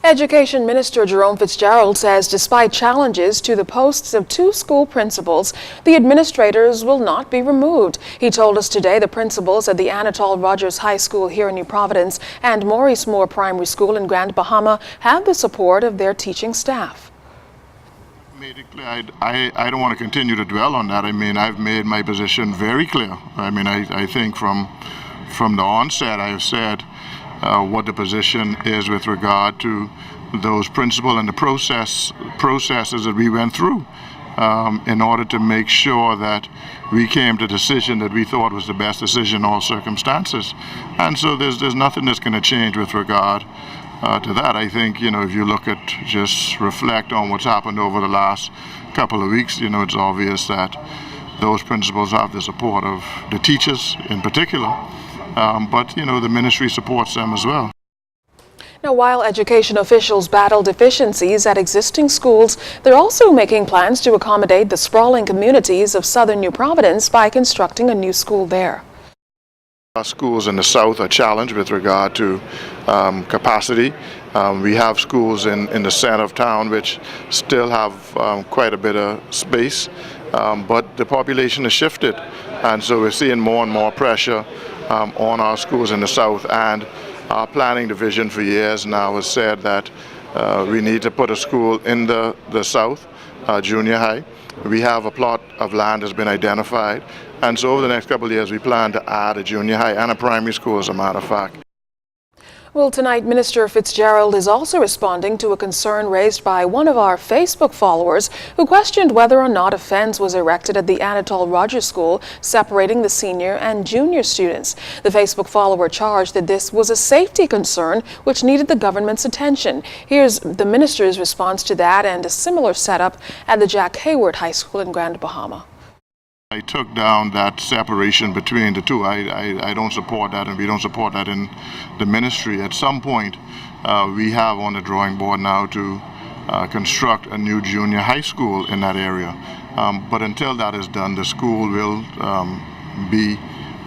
Education Minister Jerome Fitzgerald says despite challenges to the posts of 2 school principals, the administrators will not be removed. He told us today the principals at the Anatole Rogers High School here in New Providence and Maurice Moore Primary School in Grand Bahama have the support of their teaching staff. Made it clear. I don't want to continue to dwell on that. I mean, I've made my position very clear. I mean, I think from the onset I have said what the position is with regard to those principles and the processes that we went through in order to make sure that we came to a decision that we thought was the best decision in all circumstances. And so there's nothing that's going to change with regard to that. I think, if you look at, just reflect on what's happened over the last couple of weeks, it's obvious that those principals have the support of the teachers in particular. But the ministry supports them as well. Now, while education officials battle deficiencies at existing schools, they're also making plans to accommodate the sprawling communities of southern New Providence by constructing a new school there. Our schools in the south are challenged with regard to capacity. We have schools in the center of town which still have quite a bit of space, but the population has shifted, and so we're seeing more and more pressure on our schools in the south. And our planning division for years now has said that we need to put a school in the south, junior high. We have a plot of land that's been identified, and so over the next couple of years we plan to add a junior high and a primary school, as a matter of fact. Well, tonight Minister Fitzgerald is also responding to a concern raised by one of our Facebook followers who questioned whether or not a fence was erected at the Anatole Rogers School separating the senior and junior students. The Facebook follower charged that this was a safety concern which needed the government's attention. Here's the minister's response to that and a similar setup at the Jack Hayward High School in Grand Bahama. I took down that separation between the two. I don't support that, and we don't support that in the ministry. At some point, we have on the drawing board now to construct a new junior high school in that area. But until that is done, the school will be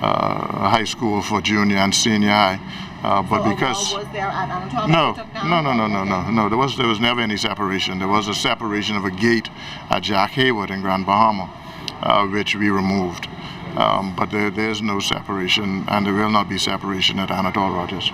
a high school for junior and senior high. But because was there at Anatole? No, there was never any separation. There was a separation of a gate at Jack Hayward in Grand Bahama, which we removed. But there's no separation, and there will not be separation at Anatole Rogers.